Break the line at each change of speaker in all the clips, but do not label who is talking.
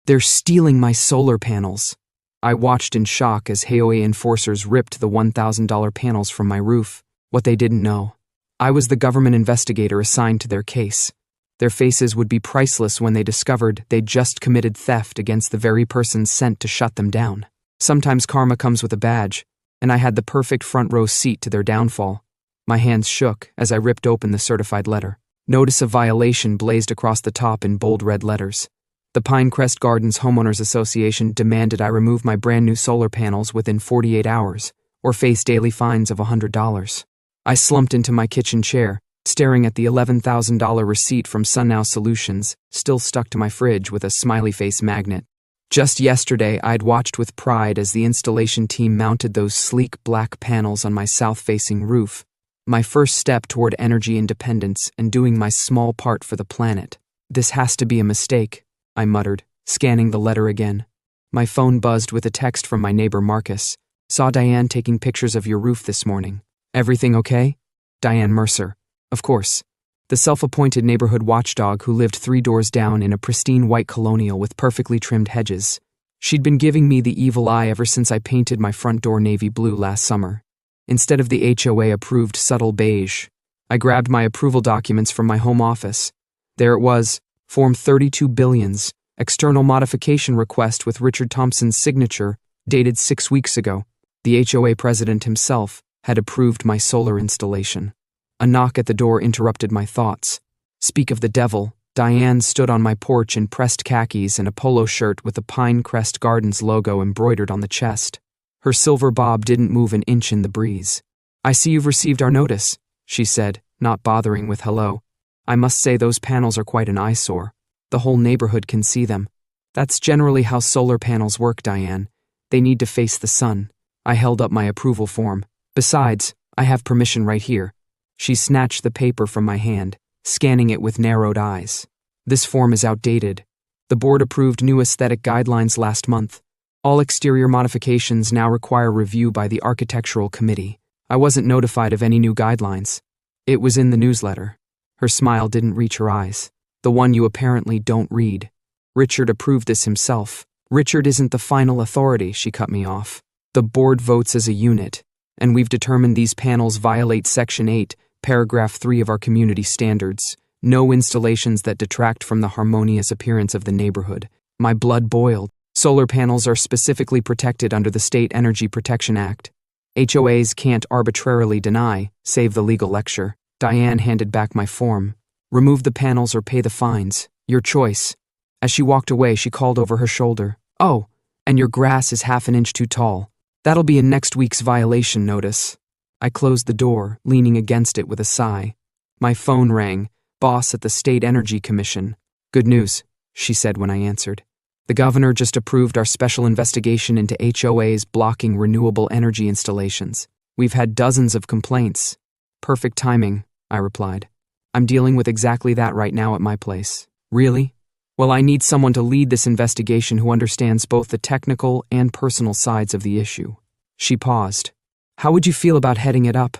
They're stealing my solar panels. I watched in shock as HOA enforcers ripped the $1,000 panels from my roof. What they didn't know: I was the government investigator assigned to their case. Their faces would be priceless when they discovered they'd just committed theft against the very person sent to shut them down. Sometimes karma comes with a badge, and I had the perfect front row seat to their downfall. My hands shook as I ripped open the certified letter. Notice of violation blazed across the top in bold red letters. The Pinecrest Gardens Homeowners Association demanded I remove my brand new solar panels within 48 hours, or face daily fines of $100. I slumped into my kitchen chair, staring at the $11,000 receipt from SunNow Solutions, still stuck to my fridge with a smiley face magnet. Just yesterday, I'd watched with pride as the installation team mounted those sleek black panels on my south-facing roof, my first step toward energy independence and doing my small part for the planet. This has to be a mistake, I muttered, scanning the letter again. My phone buzzed with a text from my neighbor Marcus. Saw Diane taking pictures of your roof this morning. Everything okay? Diane Mercer. Of course. The self-appointed neighborhood watchdog who lived 3 doors down in a pristine white colonial with perfectly trimmed hedges. She'd been giving me the evil eye ever since I painted my front door navy blue last summer. Instead of the HOA-approved subtle beige, I grabbed my approval documents from my home office. There it was, Form 32 Billions, external modification request with Richard Thompson's signature, dated 6 weeks ago. The HOA president himself had approved my solar installation. A knock at the door interrupted my thoughts. Speak of the devil, Diane stood on my porch in pressed khakis and a polo shirt with the Pinecrest Gardens logo embroidered on the chest. Her silver bob didn't move an inch in the breeze. I see you've received our notice, she said, not bothering with hello. I must say those panels are quite an eyesore. The whole neighborhood can see them. That's generally how solar panels work, Diane. They need to face the sun. I held up my approval form. Besides, I have permission right here. She snatched the paper from my hand, scanning it with narrowed eyes. This form is outdated. The board approved new aesthetic guidelines last month. All exterior modifications now require review by the architectural committee. I wasn't notified of any new guidelines. It was in the newsletter. Her smile didn't reach her eyes. The one you apparently don't read. Richard approved this himself. Richard isn't the final authority, she cut me off. The board votes as a unit, and we've determined these panels violate Section 8, Paragraph 3 of our community standards. No installations that detract from the harmonious appearance of the neighborhood. My blood boiled. Solar panels are specifically protected under the State Energy Protection Act. HOAs can't arbitrarily deny, save the legal lecture. Diane handed back my form. Remove the panels or pay the fines. Your choice. As she walked away, she called over her shoulder. Oh, and your grass is half an inch too tall. That'll be in next week's violation notice. I closed the door, leaning against it with a sigh. My phone rang. Boss at the State Energy Commission. Good news, she said when I answered. The governor just approved our special investigation into HOAs blocking renewable energy installations. We've had dozens of complaints. Perfect timing, I replied. I'm dealing with exactly that right now at my place. Really? Well, I need someone to lead this investigation who understands both the technical and personal sides of the issue. She paused. How would you feel about heading it up?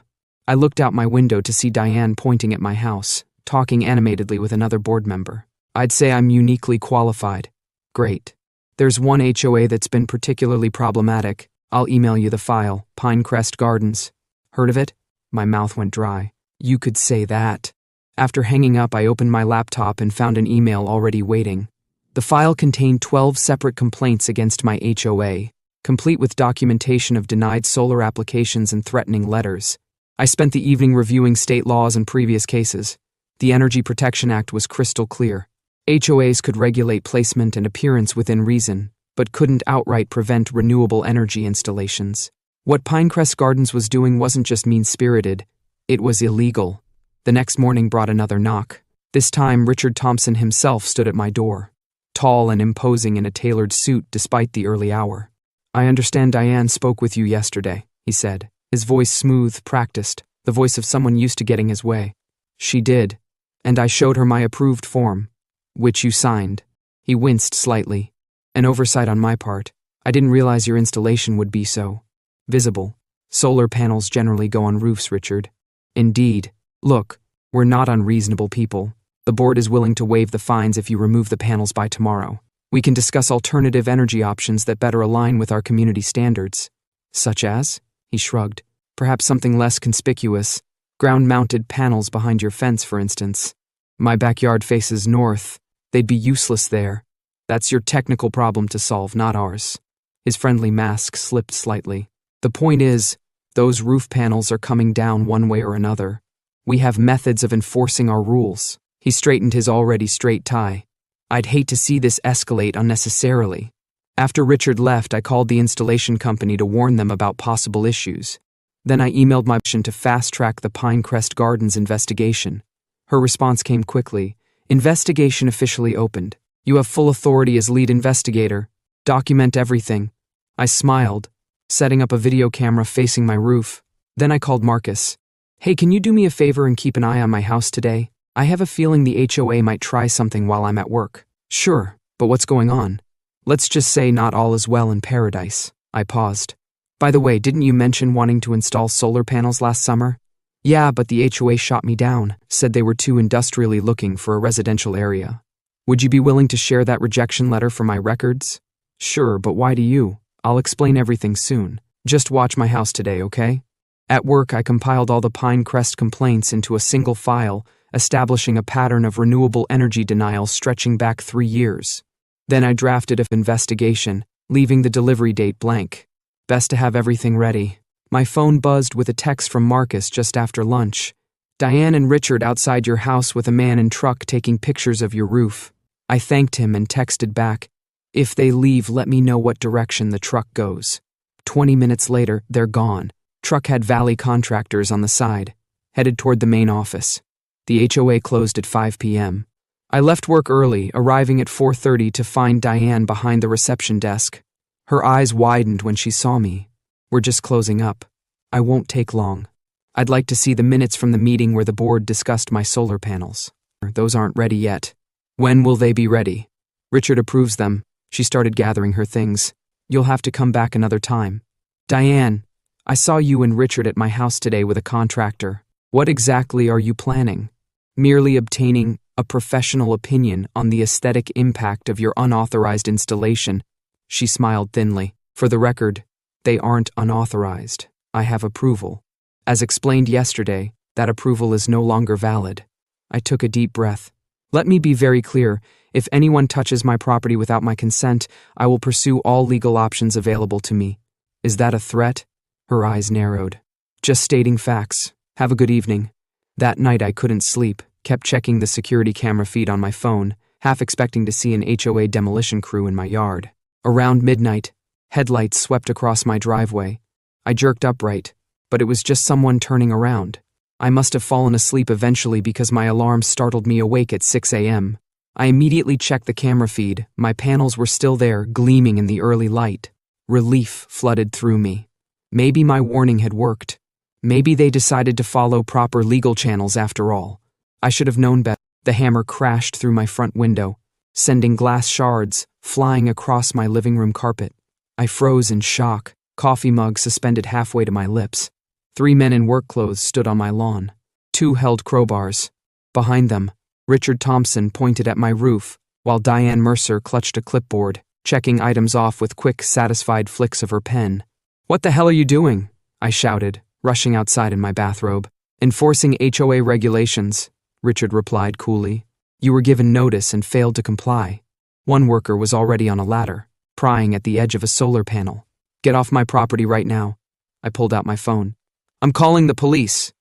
I looked out my window to see Diane pointing at my house, talking animatedly with another board member. I'd say I'm uniquely qualified. Great. There's one HOA that's been particularly problematic. I'll email you the file. Pinecrest Gardens. Heard of it? My mouth went dry. You could say that. After hanging up, I opened my laptop and found an email already waiting. The file contained 12 separate complaints against my HOA, complete with documentation of denied solar applications and threatening letters. I spent the evening reviewing state laws and previous cases. The Energy Protection Act was crystal clear. HOAs could regulate placement and appearance within reason, but couldn't outright prevent renewable energy installations. What Pinecrest Gardens was doing wasn't just mean-spirited, it was illegal. The next morning brought another knock. This time, Richard Thompson himself stood at my door, tall and imposing in a tailored suit despite the early hour. I understand Diane spoke with you yesterday, he said, his voice smooth, practiced, the voice of someone used to getting his way. She did, and I showed her my approved form, which you signed. He winced slightly. An oversight on my part. I didn't realize your installation would be so visible. Solar panels generally go on roofs, Richard. Indeed. Look, we're not unreasonable people. The board is willing to waive the fines if you remove the panels by tomorrow. We can discuss alternative energy options that better align with our community standards. Such as? He shrugged. Perhaps something less conspicuous. Ground-mounted panels behind your fence, for instance. My backyard faces north. They'd be useless there. That's your technical problem to solve, not ours. His friendly mask slipped slightly. The point is, those roof panels are coming down one way or another. We have methods of enforcing our rules. He straightened his already straight tie. I'd hate to see this escalate unnecessarily. After Richard left, I called the installation company to warn them about possible issues. Then I emailed my option to fast-track the Pinecrest Gardens investigation. Her response came quickly. Investigation officially opened. You have full authority as lead investigator. Document everything. I smiled, setting up a video camera facing my roof. Then I called Marcus. Hey, can you do me a favor and keep an eye on my house today? I have a feeling the HOA might try something while I'm at work. Sure, but what's going on? Let's just say not all is well in paradise. I paused. By the way, didn't you mention wanting to install solar panels last summer? Yeah, but the HOA shot me down, said they were too industrially looking for a residential area. Would you be willing to share that rejection letter for my records? Sure, but why do you? I'll explain everything soon. Just watch my house today, okay? At work, I compiled all the Pinecrest complaints into a single file, establishing a pattern of renewable energy denial stretching back 3 years. Then I drafted an investigation, leaving the delivery date blank. Best to have everything ready. My phone buzzed with a text from Marcus just after lunch. Diane and Richard outside your house with a man in truck taking pictures of your roof. I thanked him and texted back, if they leave, let me know what direction the truck goes. 20 minutes later, they're gone. Truck had Valley Contractors on the side, headed toward the main office. The HOA closed at 5 p.m. I left work early, arriving at 4:30 to find Diane behind the reception desk. Her eyes widened when she saw me. We're just closing up. I won't take long. I'd like to see the minutes from the meeting where the board discussed my solar panels. Those aren't ready yet. When will they be ready? Richard approves them. She started gathering her things. You'll have to come back another time. Diane, I saw you and Richard at my house today with a contractor. What exactly are you planning? Merely obtaining a professional opinion on the aesthetic impact of your unauthorized installation. She smiled thinly. For the record, they aren't unauthorized. I have approval. As explained yesterday, that approval is no longer valid. I took a deep breath. Let me be very clear. If anyone touches my property without my consent, I will pursue all legal options available to me. Is that a threat? Her eyes narrowed. Just stating facts. Have a good evening. That night I couldn't sleep, kept checking the security camera feed on my phone, half expecting to see an HOA demolition crew in my yard. Around midnight, headlights swept across my driveway. I jerked upright, but it was just someone turning around. I must have fallen asleep eventually because my alarm startled me awake at 6 a.m. I immediately checked the camera feed. My panels were still there, gleaming in the early light. Relief flooded through me. Maybe my warning had worked. Maybe they decided to follow proper legal channels after all. I should have known better. The hammer crashed through my front window, sending glass shards flying across my living room carpet. I froze in shock, coffee mug suspended halfway to my lips. 3 men in work clothes stood on my lawn. 2 held crowbars. Behind them, Richard Thompson pointed at my roof, while Diane Mercer clutched a clipboard, checking items off with quick, satisfied flicks of her pen. What the hell are you doing? I shouted, rushing outside in my bathrobe. Enforcing HOA regulations, Richard replied coolly. You were given notice and failed to comply. One worker was already on a ladder, prying at the edge of a solar panel. Get off my property right now. I pulled out my phone. I'm calling the police.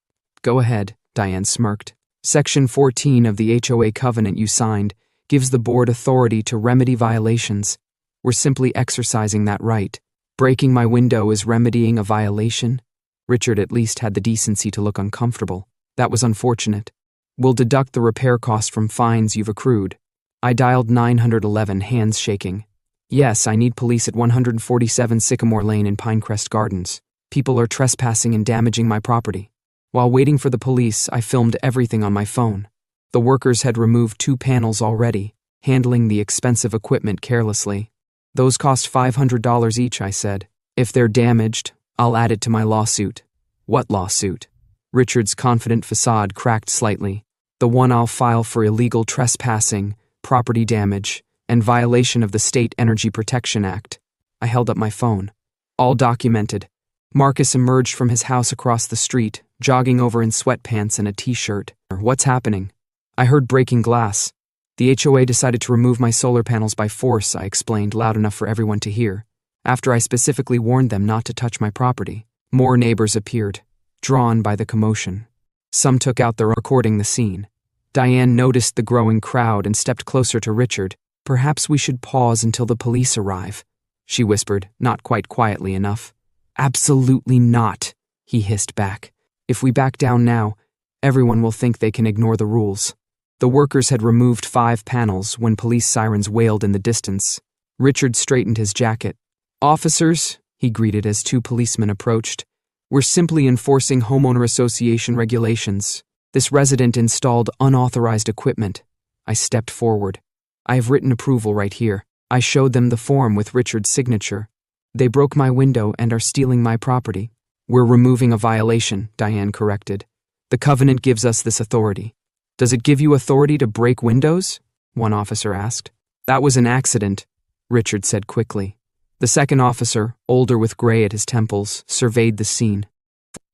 Go ahead, Diane smirked. Section 14 of the HOA covenant you signed gives the board authority to remedy violations. We're simply exercising that right. Breaking my window is remedying a violation. Richard at least had the decency to look uncomfortable. That was unfortunate. We'll deduct the repair cost from fines you've accrued. I dialed 911, hands shaking. Yes, I need police at 147 Sycamore Lane in Pinecrest Gardens. People are trespassing and damaging my property. While waiting for the police, I filmed everything on my phone. The workers had removed 2 panels already, handling the expensive equipment carelessly. Those cost $500 each, I said. If they're damaged, I'll add it to my lawsuit. What lawsuit? Richard's confident facade cracked slightly. The one I'll file for illegal trespassing, property damage, and violation of the State Energy Protection Act. I held up my phone. All documented. Marcus emerged from his house across the street, jogging over in sweatpants and a t-shirt. What's happening? I heard breaking glass. The HOA decided to remove my solar panels by force, I explained loud enough for everyone to hear, after I specifically warned them not to touch my property. More neighbors appeared, drawn by the commotion. Some took out their recording the scene. Diane noticed the growing crowd and stepped closer to Richard. Perhaps we should pause until the police arrive, she whispered, not quite quietly enough. Absolutely not, he hissed back. If we back down now, everyone will think they can ignore the rules. The workers had removed 5 panels when police sirens wailed in the distance. Richard straightened his jacket. Officers, he greeted as 2 policemen approached. We're simply enforcing homeowner association regulations. This resident installed unauthorized equipment. I stepped forward. I have written approval right here. I showed them the form with Richard's signature. They broke my window and are stealing my property. We're removing a violation, Diane corrected. The covenant gives us this authority. Does it give you authority to break windows? One officer asked. That was an accident, Richard said quickly. The second officer, older with gray at his temples, surveyed the scene.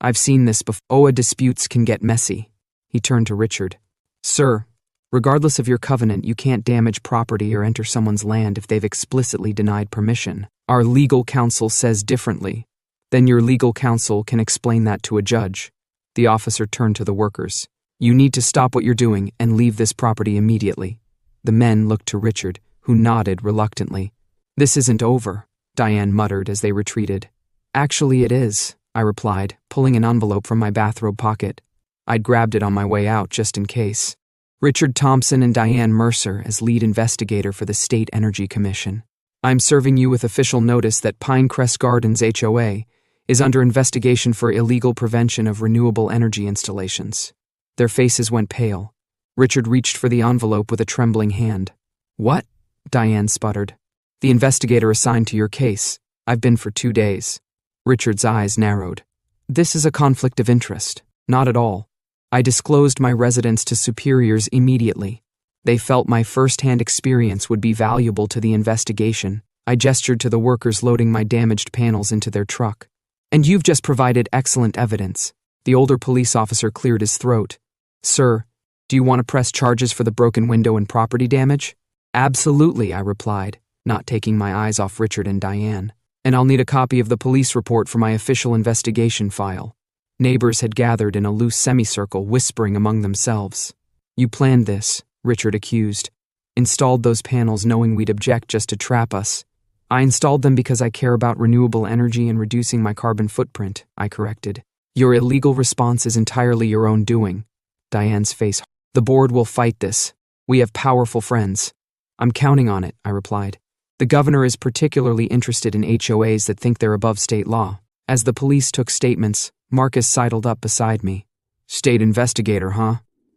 I've seen this before. HOA disputes can get messy. He turned to Richard. Sir, regardless of your covenant, you can't damage property or enter someone's land if they've explicitly denied permission. Our legal counsel says differently. Then your legal counsel can explain that to a judge. The officer turned to the workers. You need to stop what you're doing and leave this property immediately. The men looked to Richard, who nodded reluctantly. This isn't over, Diane muttered as they retreated. Actually, it is, I replied, pulling an envelope from my bathrobe pocket. I'd grabbed it on my way out just in case. Richard Thompson and Diane Mercer as lead investigator for the State Energy Commission. I'm serving you with official notice that Pinecrest Gardens HOA is under investigation for illegal prevention of renewable energy installations. Their faces went pale. Richard reached for the envelope with a trembling hand. What? Diane sputtered. The investigator assigned to your case. I've been for 2 days. Richard's eyes narrowed. This is a conflict of interest. Not at all. I disclosed my residence to superiors immediately. They felt my first-hand experience would be valuable to the investigation. I gestured to the workers loading my damaged panels into their truck. And you've just provided excellent evidence. The older police officer cleared his throat. Sir, do you want to press charges for the broken window and property damage? Absolutely, I replied, not taking my eyes off Richard and Diane. And I'll need a copy of the police report for my official investigation file. Neighbors had gathered in a loose semicircle, whispering among themselves. You planned this, Richard accused. Installed those panels knowing we'd object just to trap us. I installed them because I care about renewable energy and reducing my carbon footprint, I corrected. Your illegal response is entirely your own doing. Diane's face. The board will fight this. We have powerful friends. I'm counting on it, I replied. The governor is particularly interested in HOAs that think they're above state law. As the police took statements, Marcus sidled up beside me. State investigator, huh?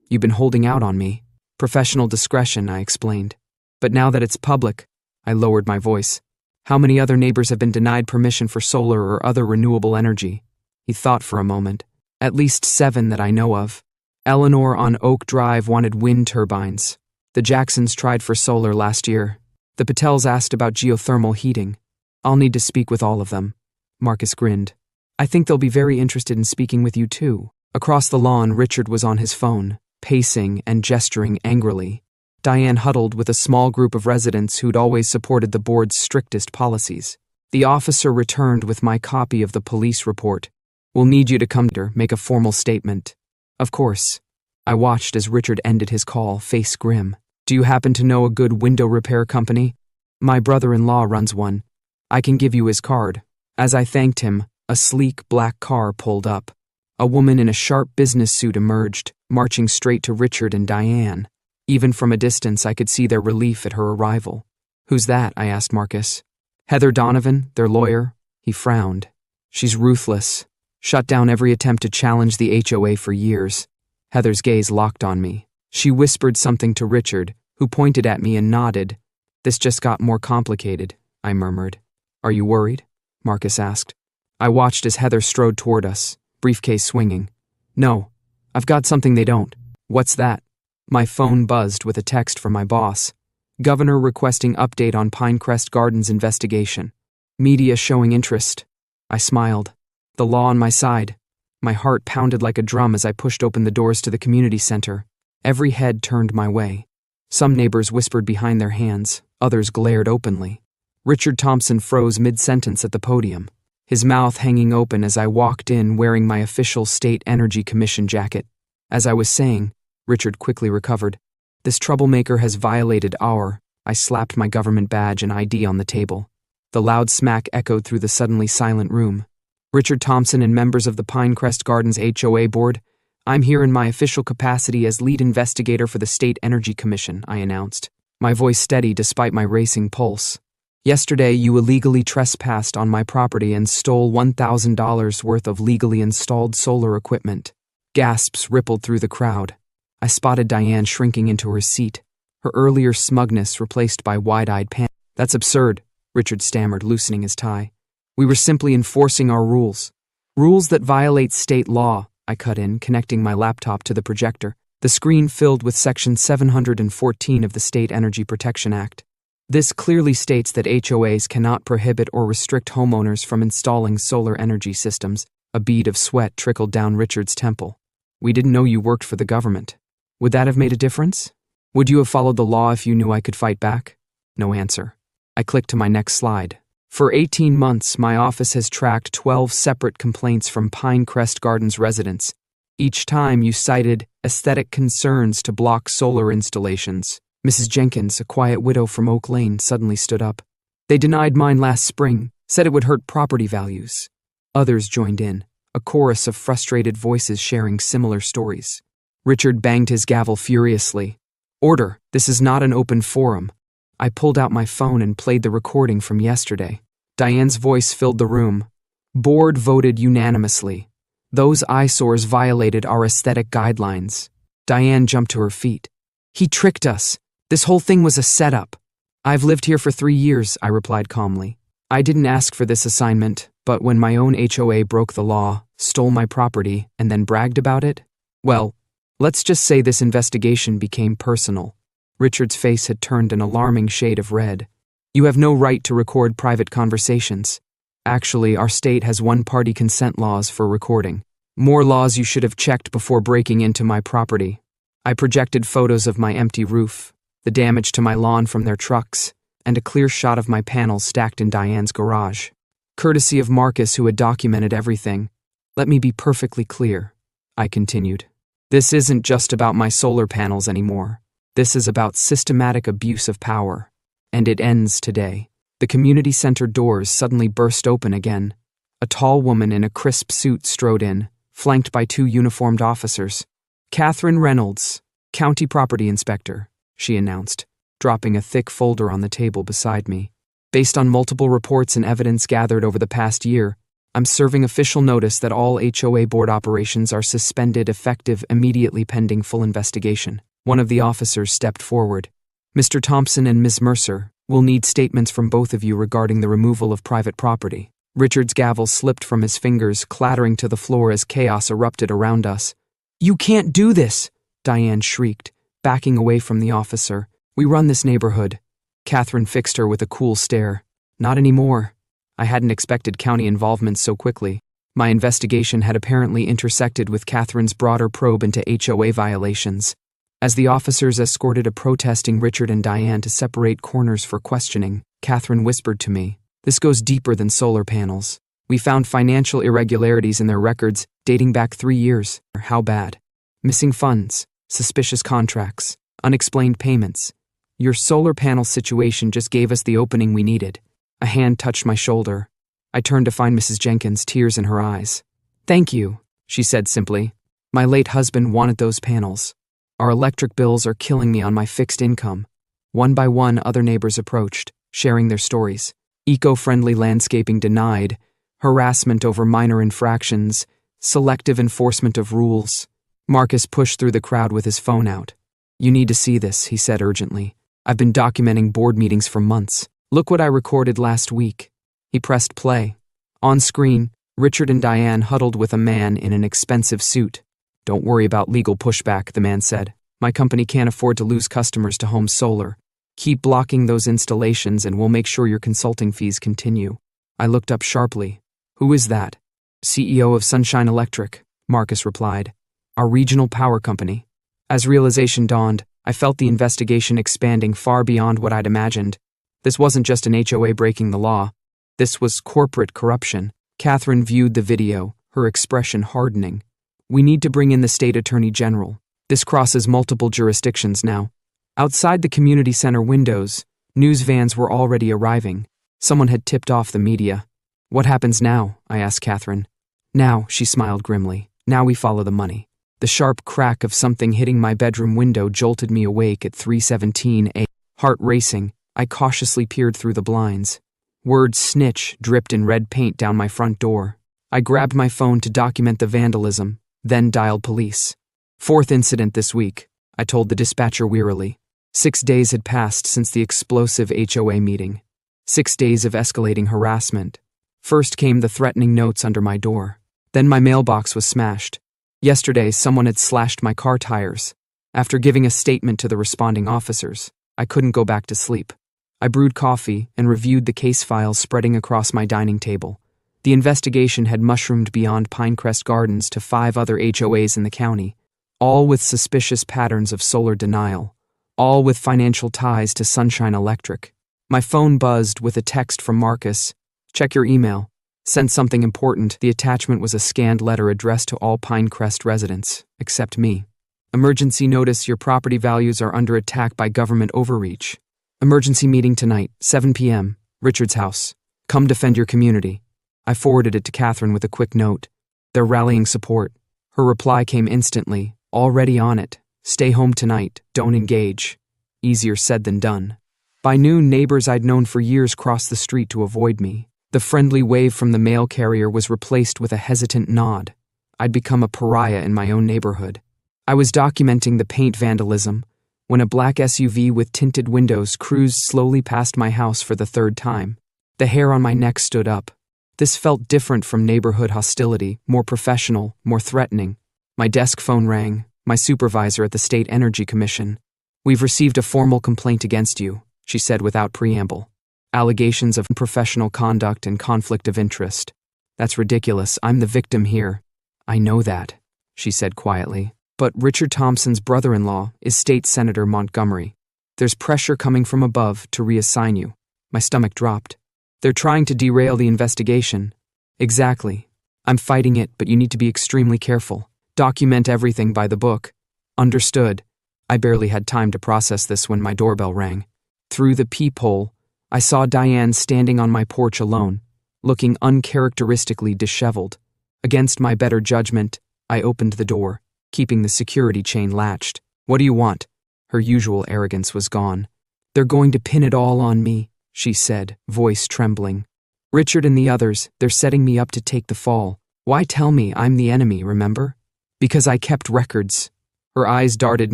You've been holding out on me. Professional discretion, I explained. But now that it's public, I lowered my voice. How many other neighbors have been denied permission for solar or other renewable energy? He thought for a moment. At least 7 that I know of. Eleanor on Oak Drive wanted wind turbines. The Jacksons tried for solar last year. The Patels asked about geothermal heating. I'll need to speak with all of them. Marcus grinned. I think they'll be very interested in speaking with you too. Across the lawn, Richard was on his phone, pacing and gesturing angrily. Diane huddled with a small group of residents who'd always supported the board's strictest policies. The officer returned with my copy of the police report. We'll need you to come to make a formal statement. Of course. I watched as Richard ended his call, face grim. Do you happen to know a good window repair company? My brother-in-law runs one. I can give you his card. As I thanked him, a sleek black car pulled up. A woman in a sharp business suit emerged, marching straight to Richard and Diane. Even from a distance, I could see their relief at her arrival. Who's that? I asked Marcus. Heather Donovan, their lawyer. He frowned. She's ruthless. Shut down every attempt to challenge the HOA for years. Heather's gaze locked on me. She whispered something to Richard, who pointed at me and nodded. This just got more complicated, I murmured. Are you worried? Marcus asked. I watched as Heather strode toward us, briefcase swinging. No, I've got something they don't. What's that? My phone buzzed with a text from my boss. Governor requesting update on Pinecrest Gardens investigation. Media showing interest. I smiled. The law on my side. My heart pounded like a drum as I pushed open the doors to the community center. Every head turned my way. Some neighbors whispered behind their hands, others glared openly. Richard Thompson froze mid-sentence at the podium, his mouth hanging open as I walked in wearing my official State Energy Commission jacket. As I was saying, Richard quickly recovered. This troublemaker has violated our... I slapped my government badge and ID on the table. The loud smack echoed through the suddenly silent room. Richard Thompson and members of the Pinecrest Gardens HOA board, I'm here in my official capacity as lead investigator for the State Energy Commission, I announced, my voice steady despite my racing pulse. Yesterday, you illegally trespassed on my property and stole $1,000 worth of legally installed solar equipment. Gasps rippled through the crowd. I spotted Diane shrinking into her seat, her earlier smugness replaced by wide-eyed panic. That's absurd, Richard stammered, loosening his tie. We were simply enforcing our rules. Rules that violate state law, I cut in, connecting my laptop to the projector, the screen filled with Section 714 of the State Energy Protection Act. This clearly states that HOAs cannot prohibit or restrict homeowners from installing solar energy systems. A bead of sweat trickled down Richard's temple. We didn't know you worked for the government. Would that have made a difference? Would you have followed the law if you knew I could fight back? No answer. I clicked to my next slide. For 18 months, my office has tracked 12 separate complaints from Pinecrest Gardens residents. Each time you cited aesthetic concerns to block solar installations. Mrs. Jenkins, a quiet widow from Oak Lane, suddenly stood up. They denied mine last spring, said it would hurt property values. Others joined in, a chorus of frustrated voices sharing similar stories. Richard banged his gavel furiously. Order, this is not an open forum. I pulled out my phone and played the recording from yesterday. Diane's voice filled the room. Board voted unanimously. Those eyesores violated our aesthetic guidelines. Diane jumped to her feet. He tricked us. This whole thing was a setup. I've lived here for 3 years, I replied calmly. I didn't ask for this assignment, but when my own HOA broke the law, stole my property, and then bragged about it, well, let's just say this investigation became personal. Richard's face had turned an alarming shade of red. You have no right to record private conversations. Actually, our state has one-party consent laws for recording. More laws you should have checked before breaking into my property. I projected photos of my empty roof, the damage to my lawn from their trucks, and a clear shot of my panels stacked in Diane's garage. Courtesy of Marcus, who had documented everything. Let me be perfectly clear, I continued. This isn't just about my solar panels anymore. This is about systematic abuse of power. And it ends today. The community center doors suddenly burst open again. A tall woman in a crisp suit strode in, flanked by 2 uniformed officers. Catherine Reynolds, County Property Inspector, she announced, dropping a thick folder on the table beside me. Based on multiple reports and evidence gathered over the past year, I'm serving official notice that all HOA board operations are suspended effective immediately pending full investigation. One of the officers stepped forward. Mr. Thompson and Ms. Mercer, we'll need statements from both of you regarding the removal of private property. Richard's gavel slipped from his fingers, clattering to the floor as chaos erupted around us. You can't do this, Diane shrieked, backing away from the officer. We run this neighborhood. Catherine fixed her with a cool stare. Not anymore. I hadn't expected county involvement so quickly. My investigation had apparently intersected with Catherine's broader probe into HOA violations. As the officers escorted a protesting Richard and Diane to separate corners for questioning, Catherine whispered to me, "This goes deeper than solar panels. We found financial irregularities in their records dating back 3 years. How bad? Missing funds, suspicious contracts, unexplained payments. Your solar panel situation just gave us the opening we needed." A hand touched my shoulder. I turned to find Mrs. Jenkins, tears in her eyes. "Thank you," she said simply. "My late husband wanted those panels. Our electric bills are killing me on my fixed income." One by one, other neighbors approached, sharing their stories. Eco-friendly landscaping denied, harassment over minor infractions, selective enforcement of rules. Marcus pushed through the crowd with his phone out. "You need to see this," he said urgently. "I've been documenting board meetings for months. Look what I recorded last week." He pressed play. On screen, Richard and Diane huddled with a man in an expensive suit. "Don't worry about legal pushback," the man said. "My company can't afford to lose customers to Home Solar. Keep blocking those installations and we'll make sure your consulting fees continue. I looked up sharply. Who is that? CEO of Sunshine Electric, Marcus replied. Our regional power company. As realization dawned, I felt the investigation expanding far beyond what I'd imagined. This wasn't just an HOA breaking the law. This was corporate corruption. Catherine viewed the video, her expression hardening. We need to bring in the state attorney general. This crosses multiple jurisdictions now. Outside the community center windows, news vans were already arriving. Someone had tipped off the media. What happens now? I asked Catherine. Now, she smiled grimly. Now we follow the money. The sharp crack of something hitting my bedroom window jolted me awake at 3:17 a.m. Heart racing, I cautiously peered through the blinds. Word snitch dripped in red paint down my front door. I grabbed my phone to document the vandalism, then dialed police. Fourth incident this week, I told the dispatcher wearily. 6 days had passed since the explosive HOA meeting. 6 days of escalating harassment. First came the threatening notes under my door. Then my mailbox was smashed. Yesterday, someone had slashed my car tires. After giving a statement to the responding officers, I couldn't go back to sleep. I brewed coffee and reviewed the case files spreading across my dining table. The investigation had mushroomed beyond Pinecrest Gardens to 5 other HOAs in the county, all with suspicious patterns of solar denial, all with financial ties to Sunshine Electric. My phone buzzed with a text from Marcus. Check your email. Sent something important. The attachment was a scanned letter addressed to all Pinecrest residents, except me. Emergency notice: your property values are under attack by government overreach. Emergency meeting tonight, 7 p.m., Richard's house. Come defend your community. I forwarded it to Catherine with a quick note. They're rallying support. Her reply came instantly. Already on it. Stay home tonight. Don't engage. Easier said than done. By noon, neighbors I'd known for years crossed the street to avoid me. The friendly wave from the mail carrier was replaced with a hesitant nod. I'd become a pariah in my own neighborhood. I was documenting the paint vandalism when a black SUV with tinted windows cruised slowly past my house for the 3rd time. The hair on my neck stood up. This felt different from neighborhood hostility, more professional, more threatening. My desk phone rang. My supervisor at the State Energy Commission. We've received a formal complaint against you, she said without preamble. Allegations of unprofessional conduct and conflict of interest. That's ridiculous. I'm the victim here. I know that, she said quietly. But Richard Thompson's brother-in-law is State Senator Montgomery. There's pressure coming from above to reassign you. My stomach dropped. They're trying to derail the investigation. Exactly. I'm fighting it, but you need to be extremely careful. Document everything by the book. Understood. I barely had time to process this when my doorbell rang. Through the peephole, I saw Diane standing on my porch alone, looking uncharacteristically disheveled. Against my better judgment, I opened the door, keeping the security chain latched. What do you want? Her usual arrogance was gone. They're going to pin it all on me, she said, voice trembling. Richard and the others, they're setting me up to take the fall. Why tell me I'm the enemy, remember? Because I kept records. Her eyes darted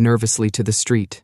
nervously to the street.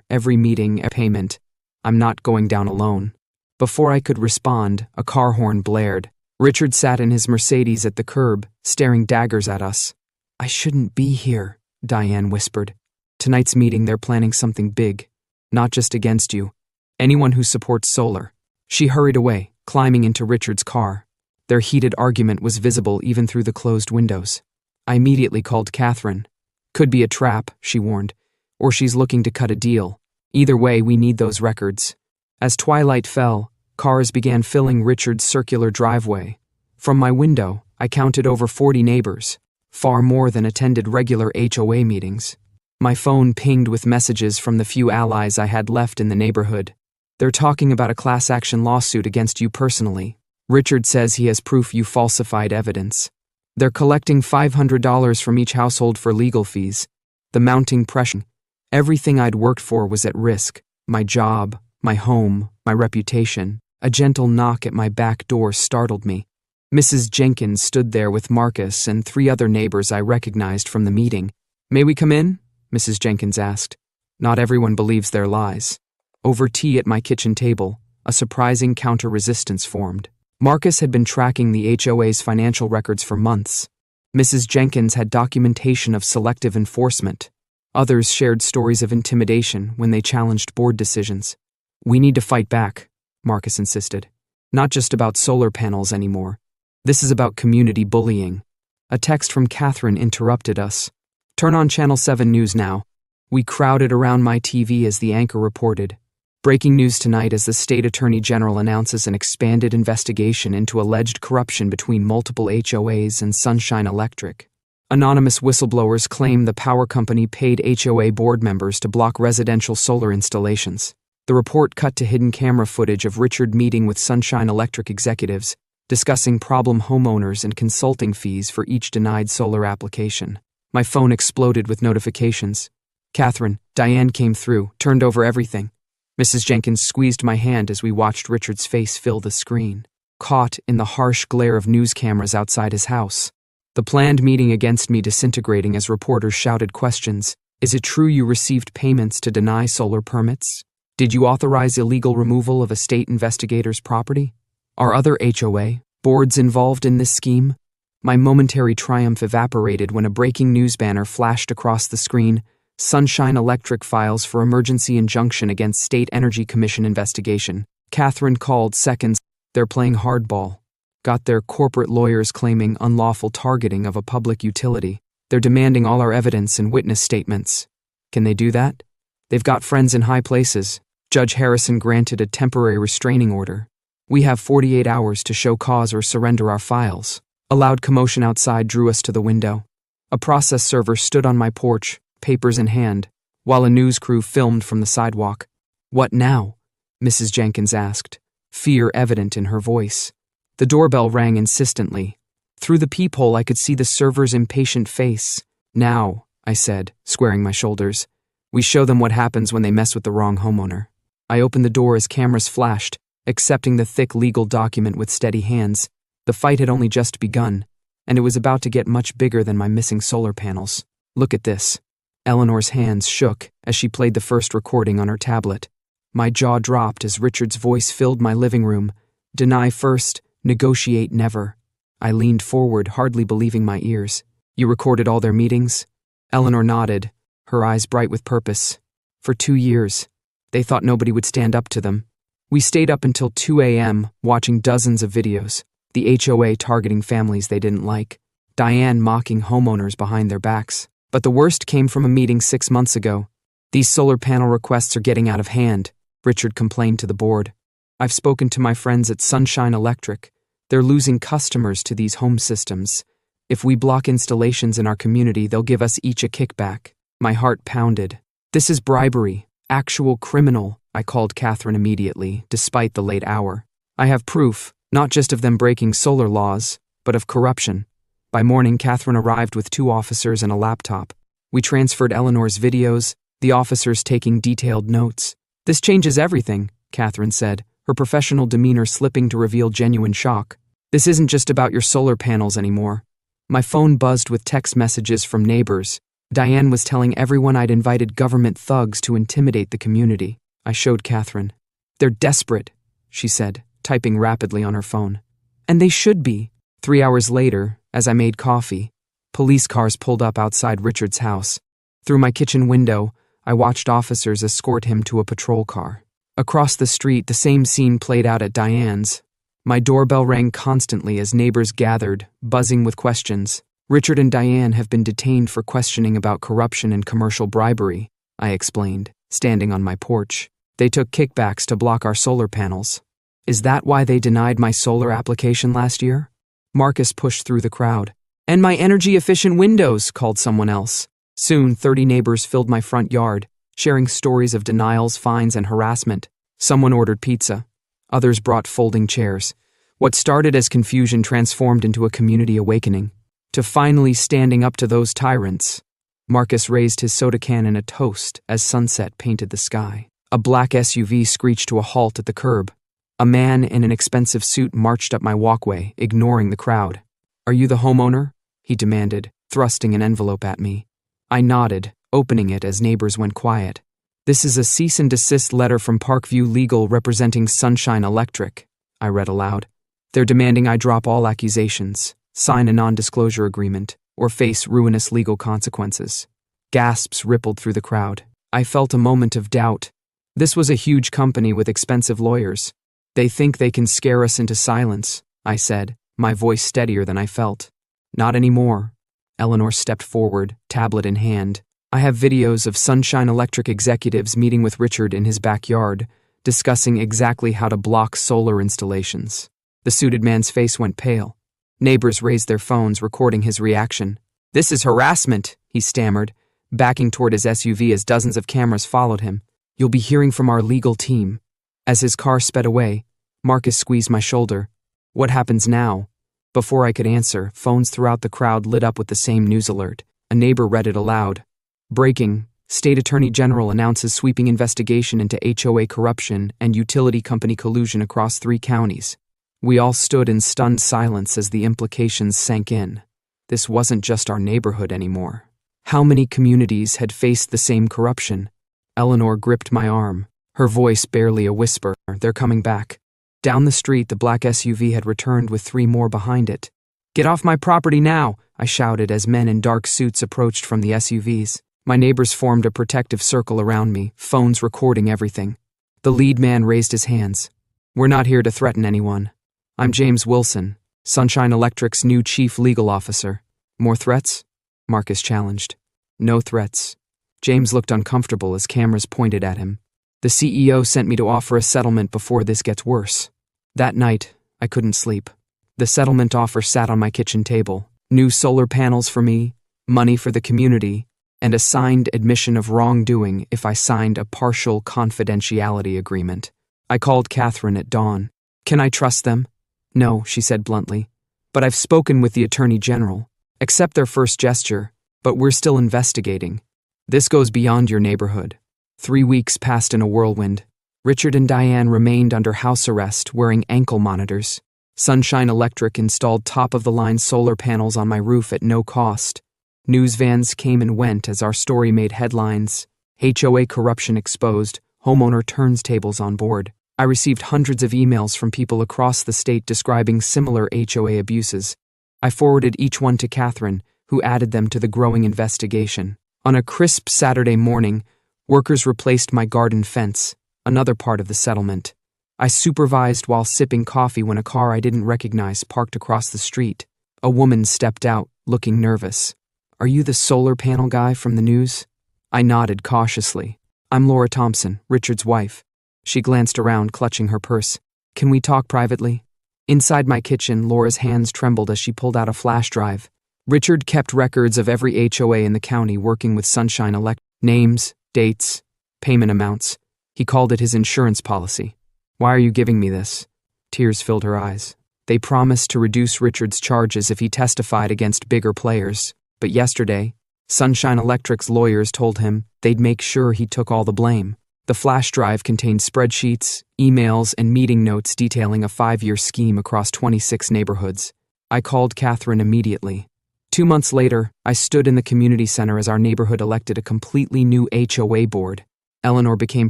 Every meeting, a payment. I'm not going down alone. Before I could respond, a car horn blared. Richard sat in his Mercedes at the curb, staring daggers at us. I shouldn't be here, Diane whispered. Tonight's meeting, they're planning something big. Not just against you. Anyone who supports solar. She hurried away, climbing into Richard's car. Their heated argument was visible even through the closed windows. I immediately called Catherine. Could be a trap, she warned, or she's looking to cut a deal. Either way, we need those records. As twilight fell, cars began filling Richard's circular driveway. From my window, I counted over 40 neighbors, far more than attended regular HOA meetings. My phone pinged with messages from the few allies I had left in the neighborhood. They're talking about a class action lawsuit against you personally. Richard says he has proof you falsified evidence. They're collecting $500 from each household for legal fees. The mounting pressure. Everything I'd worked for was at risk. My job, my home, my reputation. A gentle knock at my back door startled me. Mrs. Jenkins stood there with Marcus and 3 other neighbors I recognized from the meeting. May we come in? Mrs. Jenkins asked. Not everyone believes their lies. Over tea at my kitchen table, a surprising counter-resistance formed. Marcus had been tracking the HOA's financial records for months. Mrs. Jenkins had documentation of selective enforcement. Others shared stories of intimidation when they challenged board decisions. We need to fight back, Marcus insisted. Not just about solar panels anymore. This is about community bullying. A text from Catherine interrupted us. Turn on Channel 7 News now. We crowded around my TV as the anchor reported. Breaking news tonight as the state attorney general announces an expanded investigation into alleged corruption between multiple HOAs and Sunshine Electric. Anonymous whistleblowers claim the power company paid HOA board members to block residential solar installations. The report cut to hidden camera footage of Richard meeting with Sunshine Electric executives, discussing problem homeowners and consulting fees for each denied solar application. My phone exploded with notifications. Catherine, Diane came through, turned over everything. Mrs. Jenkins squeezed my hand as we watched Richard's face fill the screen, caught in the harsh glare of news cameras outside his house. The planned meeting against me disintegrating as reporters shouted questions. Is it true you received payments to deny solar permits? Did you authorize illegal removal of a state investigator's property? Are other HOA boards involved in this scheme? My momentary triumph evaporated when a breaking news banner flashed across the screen. Sunshine Electric files for emergency injunction against State Energy Commission investigation. Catherine called seconds. They're playing hardball. Got their corporate lawyers claiming unlawful targeting of a public utility. They're demanding all our evidence and witness statements. Can they do that? They've got friends in high places. Judge Harrison granted a temporary restraining order. We have 48 hours to show cause or surrender our files. A loud commotion outside drew us to the window. A process server stood on my porch, papers in hand, while a news crew filmed from the sidewalk. What now? Mrs. Jenkins asked, fear evident in her voice. The doorbell rang insistently. Through the peephole I could see the server's impatient face. Now, I said, squaring my shoulders. We show them what happens when they mess with the wrong homeowner. I opened the door as cameras flashed, accepting the thick legal document with steady hands. The fight had only just begun, and it was about to get much bigger than my missing solar panels. Look at this. Eleanor's hands shook as she played the first recording on her tablet. My jaw dropped as Richard's voice filled my living room. Deny first, negotiate never. I leaned forward, hardly believing my ears. You recorded all their meetings? Eleanor nodded, her eyes bright with purpose. For 2 years. They thought nobody would stand up to them. We stayed up until 2 a.m., watching dozens of videos. The HOA targeting families they didn't like. Diane mocking homeowners behind their backs. But the worst came from a meeting 6 months ago. These solar panel requests are getting out of hand, Richard complained to the board. I've spoken to my friends at Sunshine Electric. They're losing customers to these home systems. If we block installations in our community, they'll give us each a kickback. My heart pounded. This is bribery, actual criminal, I called Catherine immediately, despite the late hour. I have proof, not just of them breaking solar laws, but of corruption. By morning, Catherine arrived with 2 officers and a laptop. We transferred Eleanor's videos, the officers taking detailed notes. This changes everything, Catherine said, her professional demeanor slipping to reveal genuine shock. This isn't just about your solar panels anymore. My phone buzzed with text messages from neighbors. Diane was telling everyone I'd invited government thugs to intimidate the community. I showed Catherine. They're desperate, she said, typing rapidly on her phone. And they should be. 3 hours later, as I made coffee, police cars pulled up outside Richard's house. Through my kitchen window, I watched officers escort him to a patrol car. Across the street, the same scene played out at Diane's. My doorbell rang constantly as neighbors gathered, buzzing with questions. Richard and Diane have been detained for questioning about corruption and commercial bribery, I explained, standing on my porch. They took kickbacks to block our solar panels. Is that why they denied my solar application last year? Marcus pushed through the crowd. And my energy-efficient windows, called someone else. Soon, 30 neighbors filled my front yard, sharing stories of denials, fines, and harassment. Someone ordered pizza. Others brought folding chairs. What started as confusion transformed into a community awakening. To finally standing up to those tyrants. Marcus raised his soda can in a toast as sunset painted the sky. A black SUV screeched to a halt at the curb. A man in an expensive suit marched up my walkway, ignoring the crowd. Are you the homeowner? He demanded, thrusting an envelope at me. I nodded, opening it as neighbors went quiet. This is a cease and desist letter from Parkview Legal representing Sunshine Electric, I read aloud. They're demanding I drop all accusations, sign a non-disclosure agreement, or face ruinous legal consequences. Gasps rippled through the crowd. I felt a moment of doubt. This was a huge company with expensive lawyers. They think they can scare us into silence, I said, my voice steadier than I felt. Not anymore. Eleanor stepped forward, tablet in hand. I have videos of Sunshine Electric executives meeting with Richard in his backyard, discussing exactly how to block solar installations. The suited man's face went pale. Neighbors raised their phones, recording his reaction. "This is harassment," he stammered, backing toward his SUV as dozens of cameras followed him. "You'll be hearing from our legal team." As his car sped away, Marcus squeezed my shoulder. "What happens now?" Before I could answer, phones throughout the crowd lit up with the same news alert. A neighbor read it aloud. "Breaking. State Attorney General announces sweeping investigation into HOA corruption and utility company collusion across 3 counties." We all stood in stunned silence as the implications sank in. This wasn't just our neighborhood anymore. How many communities had faced the same corruption? Eleanor gripped my arm, her voice barely a whisper. "They're coming back." Down the street, the black SUV had returned with 3 more behind it. "Get off my property now!" I shouted as men in dark suits approached from the SUVs. My neighbors formed a protective circle around me, phones recording everything. The lead man raised his hands. "We're not here to threaten anyone. I'm James Wilson, Sunshine Electric's new chief legal officer." "More threats?" Marcus challenged. "No threats." James looked uncomfortable as cameras pointed at him. "The CEO sent me to offer a settlement before this gets worse." That night, I couldn't sleep. The settlement offer sat on my kitchen table. New solar panels for me, money for the community, and a signed admission of wrongdoing if I signed a partial confidentiality agreement. I called Catherine at dawn. "Can I trust them?" "No," she said bluntly. "But I've spoken with the Attorney General. Accept their first gesture, but we're still investigating. This goes beyond your neighborhood." 3 weeks passed in a whirlwind. Richard and Diane remained under house arrest, wearing ankle monitors. Sunshine Electric installed top-of-the-line solar panels on my roof at no cost. News vans came and went as our story made headlines. HOA corruption exposed, homeowner turns tables on board. I received hundreds of emails from people across the state describing similar HOA abuses. I forwarded each one to Catherine, who added them to the growing investigation. On a crisp Saturday morning, workers replaced my garden fence, another part of the settlement. I supervised while sipping coffee when a car I didn't recognize parked across the street. A woman stepped out, looking nervous. "Are you the solar panel guy from the news?" I nodded cautiously. "I'm Laura Thompson, Richard's wife." She glanced around, clutching her purse. "Can we talk privately?" Inside my kitchen, Laura's hands trembled as she pulled out a flash drive. Richard kept records of every HOA in the county working with Sunshine Electric. Names, dates, payment amounts. He called it his insurance policy. "Why are you giving me this?" Tears filled her eyes. They promised to reduce Richard's charges if he testified against bigger players. But yesterday, Sunshine Electric's lawyers told him they'd make sure he took all the blame. The flash drive contained spreadsheets, emails, and meeting notes detailing a 5-year scheme across 26 neighborhoods. I called Catherine immediately. 2 months later, I stood in the community center as our neighborhood elected a completely new HOA board. Eleanor became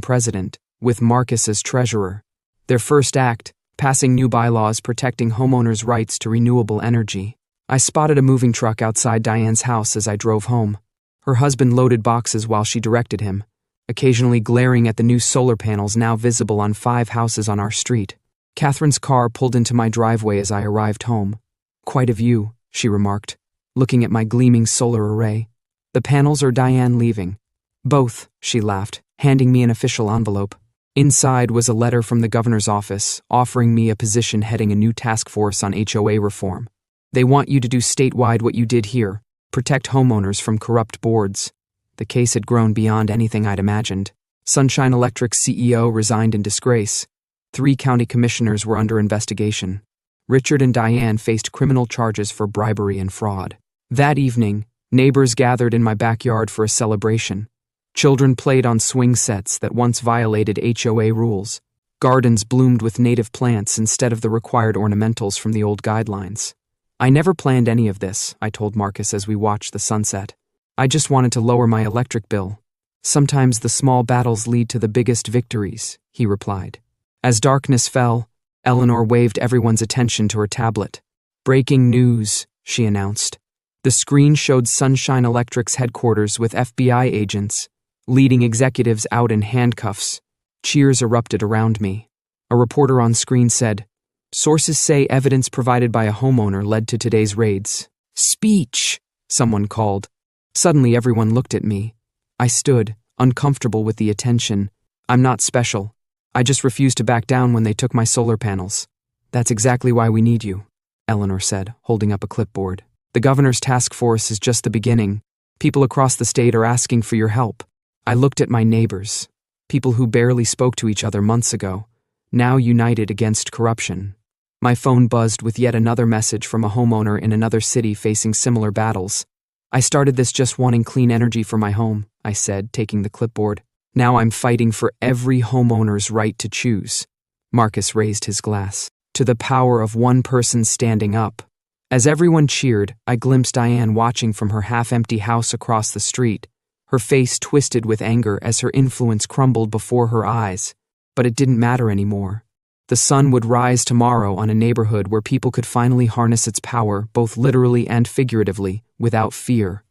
president, with Marcus as treasurer. Their first act, passing new bylaws protecting homeowners' rights to renewable energy. I spotted a moving truck outside Diane's house as I drove home. Her husband loaded boxes while she directed him, occasionally glaring at the new solar panels now visible on 5 houses on our street. Catherine's car pulled into my driveway as I arrived home. "Quite a view," she remarked, looking at my gleaming solar array. "The panels or Diane leaving?" "Both," she laughed, handing me an official envelope. Inside was a letter from the governor's office, offering me a position heading a new task force on HOA reform. "They want you to do statewide what you did here, protect homeowners from corrupt boards." The case had grown beyond anything I'd imagined. Sunshine Electric's CEO resigned in disgrace. 3 county commissioners were under investigation. Richard and Diane faced criminal charges for bribery and fraud. That evening, neighbors gathered in my backyard for a celebration. Children played on swing sets that once violated HOA rules. Gardens bloomed with native plants instead of the required ornamentals from the old guidelines. "I never planned any of this," I told Marcus as we watched the sunset. "I just wanted to lower my electric bill." "Sometimes the small battles lead to the biggest victories," he replied. As darkness fell, Eleanor waved everyone's attention to her tablet. "Breaking news," she announced. The screen showed Sunshine Electric's headquarters with FBI agents, leading executives out in handcuffs. Cheers erupted around me. A reporter on screen said, "Sources say evidence provided by a homeowner led to today's raids." "Speech!" someone called. Suddenly everyone looked at me. I stood, uncomfortable with the attention. "I'm not special. I just refused to back down when they took my solar panels." "That's exactly why we need you," Eleanor said, holding up a clipboard. "The governor's task force is just the beginning. People across the state are asking for your help." I looked at my neighbors, people who barely spoke to each other months ago, now united against corruption. My phone buzzed with yet another message from a homeowner in another city facing similar battles. "I started this just wanting clean energy for my home," I said, taking the clipboard. "Now I'm fighting for every homeowner's right to choose." Marcus raised his glass. "To the power of one person standing up." As everyone cheered, I glimpsed Diane watching from her half-empty house across the street, her face twisted with anger as her influence crumbled before her eyes. But it didn't matter anymore. The sun would rise tomorrow on a neighborhood where people could finally harness its power, both literally and figuratively, without fear.